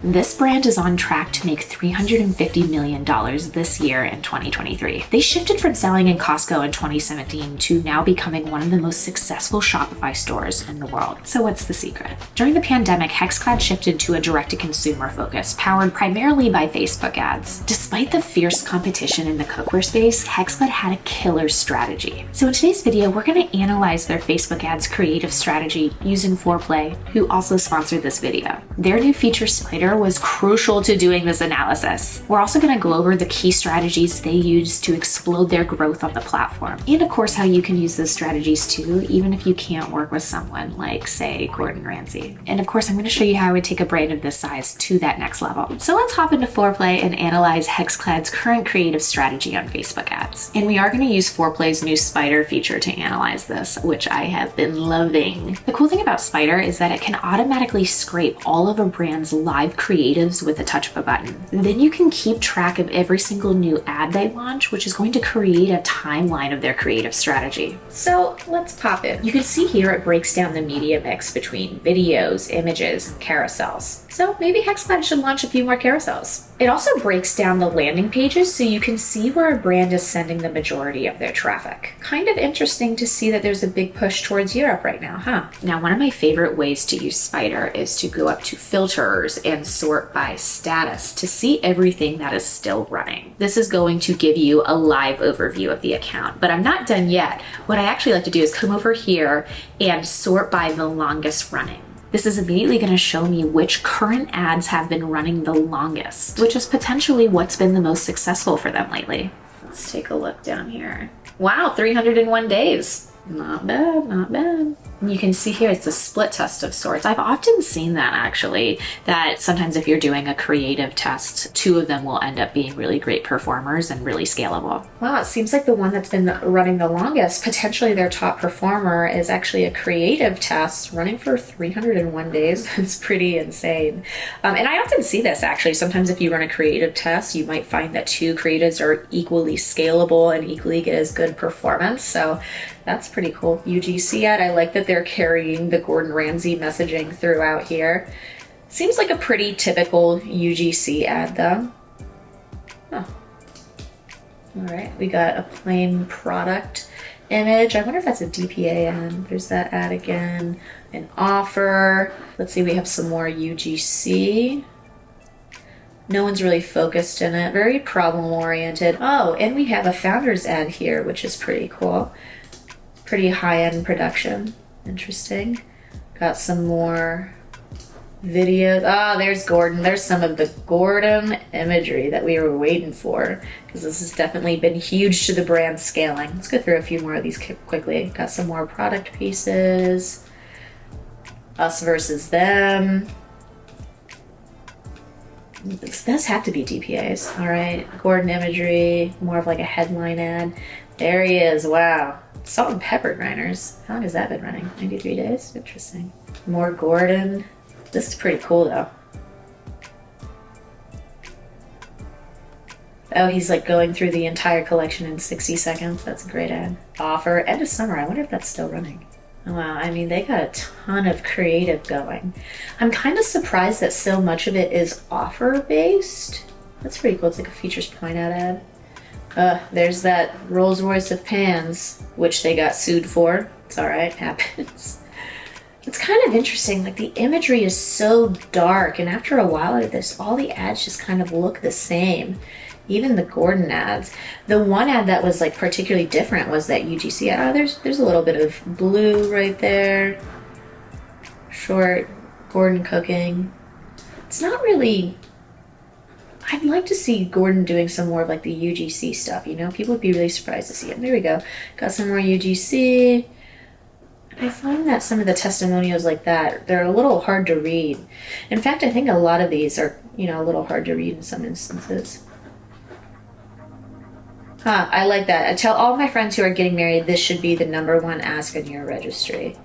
This brand is on track to make $350 million this year in 2023. They shifted from selling in Costco in 2017 to now becoming one of the most successful Shopify stores in the world. So what's the secret? During the pandemic, Hexclad shifted to a direct-to-consumer focus, powered primarily by Facebook ads. Despite the fierce competition in the cookware space, Hexclad had a killer strategy. So in today's video, we're going to analyze their Facebook ads creative strategy using Foreplay, who also sponsored this video. Their new feature Spider was crucial to doing this analysis. We're also going to go over the key strategies they use to explode their growth on the platform. And of course, how you can use those strategies too, even if you can't work with someone like, say, Gordon Ramsay. And of course, I'm going to show you how I would take a brand of this size to that next level. So let's hop into Foreplay and analyze Hexclad's current creative strategy on Facebook ads. And we are going to use Foreplay's new Spider feature to analyze this, which I have been loving. The cool thing about Spider is that it can automatically scrape all of a brand's live creatives with a touch of a button. Then you can keep track of every single new ad they launch, which is going to create a timeline of their creative strategy. So let's pop in. You can see here it breaks down the media mix between videos, images, and carousels. So maybe Hexclad should launch a few more carousels. It also breaks down the landing pages so you can see where a brand is sending the majority of their traffic. Kind of interesting to see that there's a big push towards Europe right now, huh? Now, one of my favorite ways to use Spider is to go up to filters and sort by status to see everything that is still running. This is going to give you a live overview of the account, but I'm not done yet. What I actually like to do is come over here and sort by the longest running. This is immediately going to show me which current ads have been running the longest, which is potentially what's been the most successful for them lately. Let's take a look down here. Wow, 301 days. Not bad, not bad. You can see here it's a split test of sorts. I've often seen that actually, that sometimes if you're doing a creative test, two of them will end up being really great performers and really scalable. Wow, it seems like the one that's been running the longest, potentially their top performer, is actually a creative test running for 301 days. It's pretty insane. And I often see this actually. Sometimes if you run a creative test, you might find that two creatives are equally scalable and equally get as good performance. So that's pretty cool. UGC ad, I like that they're carrying the Gordon Ramsay messaging throughout here. Seems like a pretty typical UGC ad though. Oh. All right, we got a plain product image. I wonder if that's a DPA ad. There's that ad again. An offer. Let's see, we have some more UGC. No one's really focused in it. Very problem-oriented. Oh, and we have a founder's ad here, which is pretty cool. Pretty high-end production. Interesting. Got some more videos. Oh, there's Gordon. There's some of the Gordon imagery that we were waiting for, because this has definitely been huge to the brand scaling. Let's go through a few more of these quickly. Got some more product pieces. Us versus them. This have to be DPAs. All right. Gordon imagery. More of like a headline ad. There he is. Wow. Salt and pepper grinders. How long has that been running? 93 days? Interesting. More Gordon. This is pretty cool though. Oh, he's like going through the entire collection in 60 seconds. That's a great ad. Offer. End of summer. I wonder if that's still running. Oh, wow. I mean, they got a ton of creative going. I'm kind of surprised that so much of it is offer based. That's pretty cool. It's like a features point out ad. There's that Rolls Royce of pans, which they got sued for. It's all right, happens. It's kind of interesting. Like the imagery is so dark, and after a while, all the ads just kind of look the same. Even the Gordon ads. The one ad that was like particularly different was that UGC ad. Oh, there's a little bit of blue right there. Short Gordon cooking. It's not really. I'd like to see Gordon doing some more of like the UGC stuff, you know? People would be really surprised to see it. There we go. Got some more UGC. I find that some of the testimonials like that, they're a little hard to read. In fact, I think a lot of these are, a little hard to read in some instances. Huh, I like that. I tell all my friends who are getting married, this should be the #1 ask in your registry.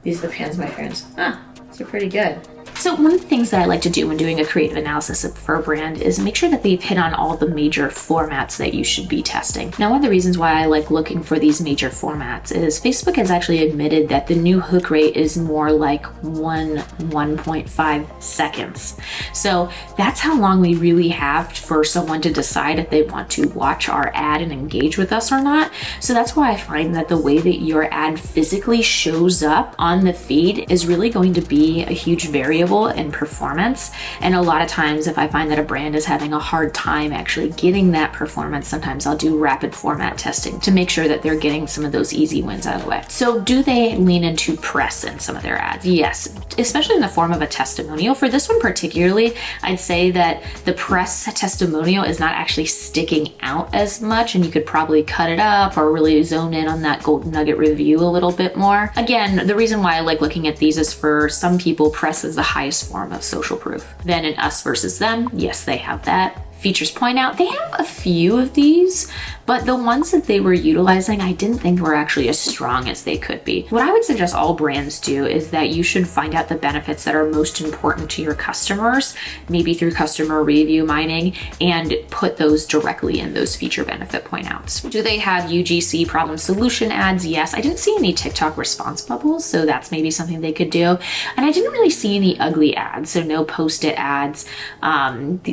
These are the pans, my friends. Huh, these are pretty good. So one of the things that I like to do when doing a creative analysis for a brand is make sure that they've hit on all the major formats that you should be testing. Now, one of the reasons why I like looking for these major formats is Facebook has actually admitted that the new hook rate is more like 1.5 seconds. So that's how long we really have for someone to decide if they want to watch our ad and engage with us or not. So that's why I find that the way that your ad physically shows up on the feed is really going to be a huge variable in performance. And a lot of times if I find that a brand is having a hard time actually getting that performance, sometimes I'll do rapid format testing to make sure that they're getting some of those easy wins out of the way. So do they lean into press in some of their ads? Yes, especially in the form of a testimonial. For this one particularly, I'd say that the press testimonial is not actually sticking out as much, and you could probably cut it up or really zone in on that golden nugget review a little bit more. Again, the reason why I like looking at these is for some people, press is the highest form of social proof. Then in us versus them, yes, they have that. Features point out, they have a few of these, but the ones that they were utilizing, I didn't think were actually as strong as they could be. What I would suggest all brands do is that you should find out the benefits that are most important to your customers, maybe through customer review mining, and put those directly in those feature benefit point outs. Do they have UGC problem solution ads? Yes. I didn't see any TikTok response bubbles, so that's maybe something they could do. And I didn't really see any ugly ads, so no post-it ads.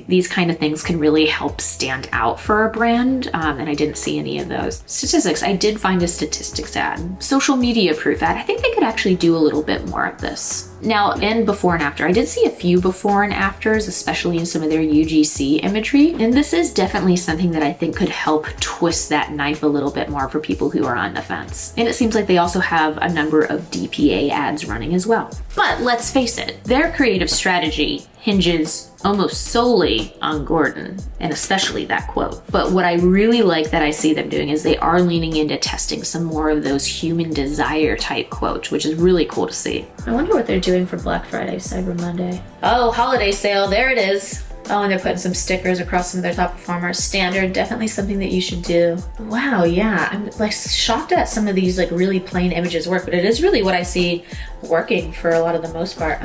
These kind of things can really help stand out for a brand, and I didn't see any of those. Statistics, I did find a statistics ad. Social media proof ad, I think they could actually do a little bit more of this. Now, in before and after, I did see a few before and afters, especially in some of their UGC imagery, and this is definitely something that I think could help twist that knife a little bit more for people who are on the fence. And it seems like they also have a number of DPA ads running as well. But let's face it, their creative strategy hinges almost solely on Gordon, and especially that quote. But what I really like that I see them doing is they are leaning into testing some more of those human desire type quotes, which is really cool to see. I wonder what they're doing for Black Friday, Cyber Monday. Oh, holiday sale, there it is. Oh, and they're putting some stickers across some of their top performers. Standard, definitely something that you should do. Wow, yeah, I'm like shocked at some of these like really plain images work, but it is really what I see working for a lot of the most part.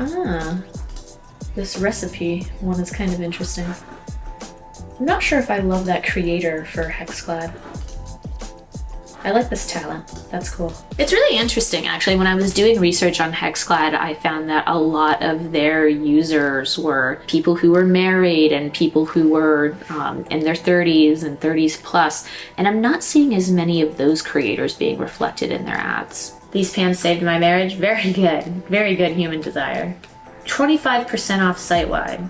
This recipe one is kind of interesting. I'm not sure if I love that creator for Hexclad. I like this talent. That's cool. It's really interesting, actually. When I was doing research on Hexclad, I found that a lot of their users were people who were married and people who were in their 30s and 30s plus. And I'm not seeing as many of those creators being reflected in their ads. These pants saved my marriage. Very good. Very good human desire. 25% off site-wide.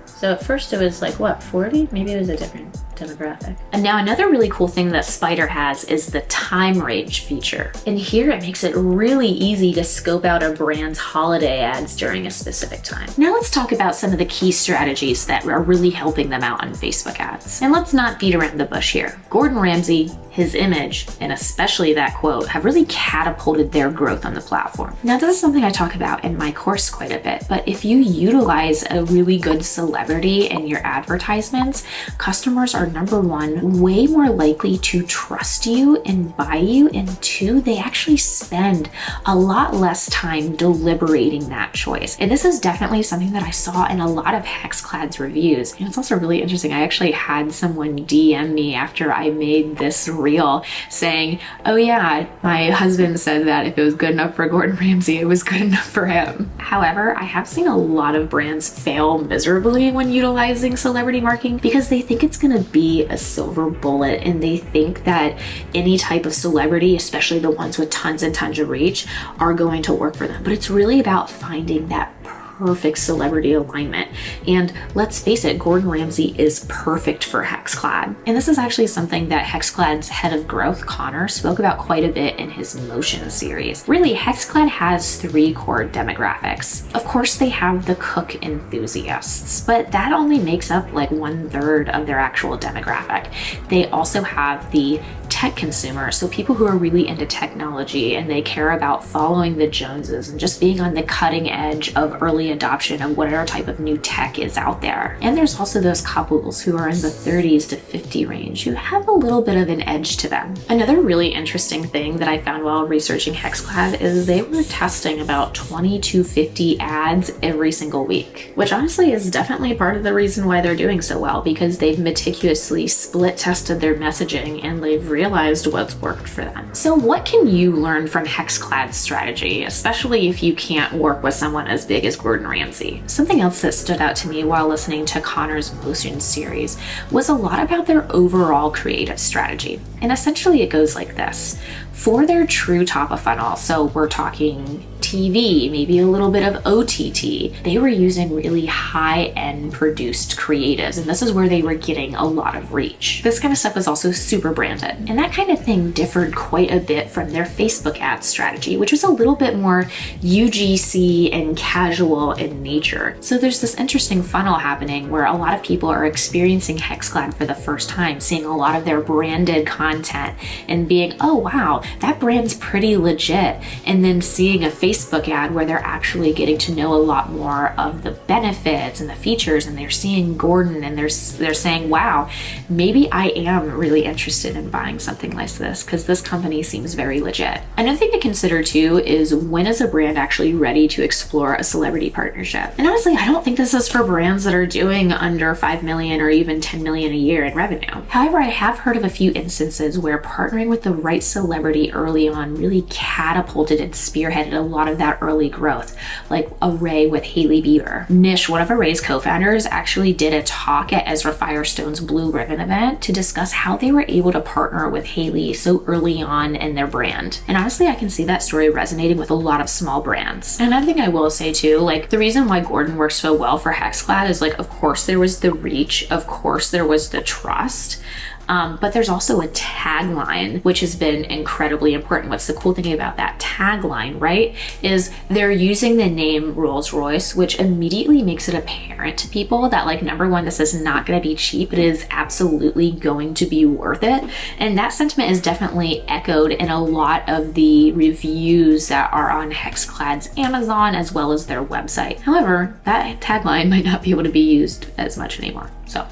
So at first it was like, what, 40? Maybe it was a different demographic. And now another really cool thing that Spider has is the time range feature. And here it makes it really easy to scope out a brand's holiday ads during a specific time. Now let's talk about some of the key strategies that are really helping them out on Facebook ads. And let's not beat around the bush here. Gordon Ramsay, his image, and especially that quote, have really catapulted their growth on the platform. Now this is something I talk about in my course quite a bit, but if you utilize a really good celebrity in your advertisements, customers are number one, way more likely to trust you and buy you, and two, they actually spend a lot less time deliberating that choice. And this is definitely something that I saw in a lot of Hexclad's reviews. And it's also really interesting. I actually had someone DM me after I made this reel saying, oh yeah, my husband said that if it was good enough for Gordon Ramsay, it was good enough for him. However, I have seen a lot of brands fail miserably when utilizing celebrity marketing because they think it's gonna be a silver bullet, and they think that any type of celebrity, especially the ones with tons and tons of reach, are going to work for them. But it's really about finding that perfect celebrity alignment. And let's face it, Gordon Ramsay is perfect for Hexclad. And this is actually something that Hexclad's head of growth, Connor, spoke about quite a bit in his Motion series. Really, Hexclad has three core demographics. Of course, they have the cook enthusiasts, but that only makes up like 1/3 of their actual demographic. They also have the tech consumer, so people who are really into technology and they care about following the Joneses and just being on the cutting edge of early adoption of whatever type of new tech is out there. And there's also those couples who are in the 30s to 50 range who have a little bit of an edge to them. Another really interesting thing that I found while researching Hexclad is they were testing about 20 to 50 ads every single week, which honestly is definitely part of the reason why they're doing so well, because they've meticulously split tested their messaging and they've realized what's worked for them. So what can you learn from Hexclad's strategy, especially if you can't work with someone as big as Gordon Ramsay? Something else that stood out to me while listening to Connor's Motion series was a lot about their overall creative strategy. And essentially it goes like this. For their true top of funnel, so we're talking TV, maybe a little bit of OTT, they were using really high-end produced creatives, and this is where they were getting a lot of reach. This kind of stuff was also super branded, and that kind of thing differed quite a bit from their Facebook ad strategy, which was a little bit more UGC and casual in nature. So there's this interesting funnel happening where a lot of people are experiencing Hexclad for the first time, seeing a lot of their branded content and being, oh wow, that brand's pretty legit, and then seeing a Facebook ad where they're actually getting to know a lot more of the benefits and the features, and they're seeing Gordon and they're saying, wow, maybe I am really interested in buying something like this because this company seems very legit. Another thing to consider too is, when is a brand actually ready to explore a celebrity partnership? And honestly, I don't think this is for brands that are doing under 5 million or even 10 million a year in revenue. However, I have heard of a few instances where partnering with the right celebrity early on really catapulted and spearheaded a lot of that early growth, like Array with Hailey Bieber. Nish, one of Array's co-founders, actually did a talk at Ezra Firestone's Blue Ribbon event to discuss how they were able to partner with Hailey so early on in their brand. And honestly, I can see that story resonating with a lot of small brands. And another thing I will say too, like the reason why Gordon works so well for Hexclad is, like, of course there was the reach, of course there was the trust, but there's also a tagline, which has been incredibly important. What's the cool thing about that tagline, right, is they're using the name Rolls-Royce, which immediately makes it apparent to people that, like, number one, this is not going to be cheap. It is absolutely going to be worth it. And that sentiment is definitely echoed in a lot of the reviews that are on Hexclad's Amazon as well as their website. However, that tagline might not be able to be used as much anymore. So,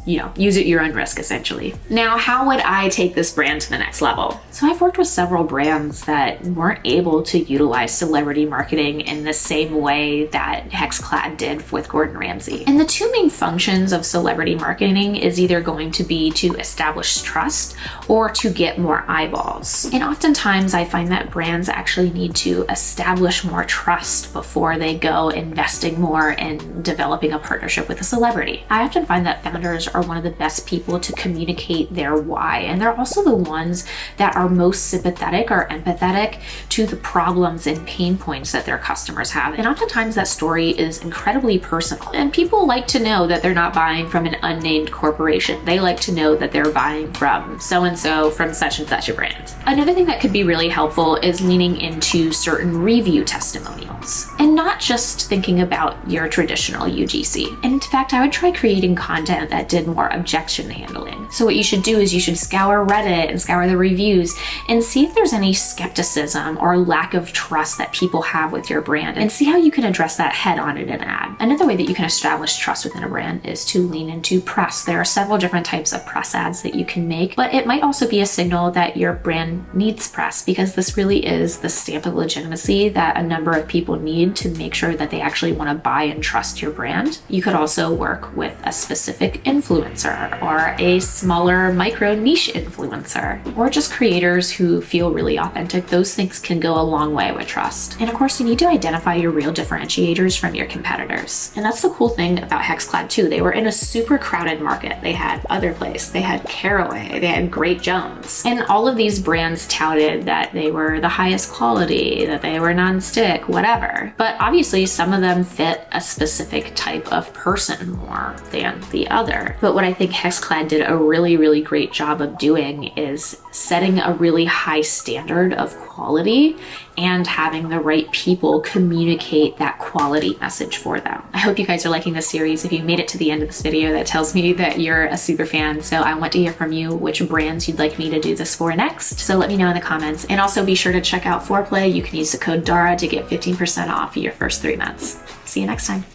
you know, use it at your own risk, essentially. Now, how would I take this brand to the next level? So I've worked with several brands that weren't able to utilize celebrity marketing in the same way that Hexclad did with Gordon Ramsay. And the two main functions of celebrity marketing is either going to be to establish trust or to get more eyeballs. And oftentimes I find that brands actually need to establish more trust before they go investing more in developing a partnership with a celebrity. I often find that founders are one of the best people to communicate their why, and they're also the ones that are most sympathetic or empathetic to the problems and pain points that their customers have. And oftentimes that story is incredibly personal, and people like to know that they're not buying from an unnamed corporation. They like to know that they're buying from so-and-so from such and such a brand. Another thing that could be really helpful is leaning into certain review testimonials and not just thinking about your traditional UGC. And in fact, I would try creating content that did more objection handling. So what you should do is you should scour Reddit and scour the reviews and see if there's any skepticism or lack of trust that people have with your brand, and see how you can address that head on in an ad. Another way that you can establish trust within a brand is to lean into press. There are several different types of press ads that you can make, but it might also be a signal that your brand needs press, because this really is the stamp of legitimacy that a number of people need to make sure that they actually want to buy and trust your brand. You could also work with a specific influencer or a smaller micro niche influencer, or just creators who feel really authentic. Those things can go a long way with trust. And of course, you need to identify your real differentiators from your competitors. And that's the cool thing about Hexclad too. They were in a super crowded market. They had Other Place, they had Caraway, they had Great Jones. And all of these brands touted that they were the highest quality, that they were non-stick, whatever. But obviously some of them fit a specific type of person more than the other. But what I think Hexclad did a really, really great job of doing is setting a really high standard of quality and having the right people communicate that quality message for them. I hope you guys are liking this series. If you made it to the end of this video, that tells me that you're a super fan. So I want to hear from you which brands you'd like me to do this for next. So let me know in the comments. And also be sure to check out Foreplay. You can use the code DARA to get 15% off your first 3 months. See you next time.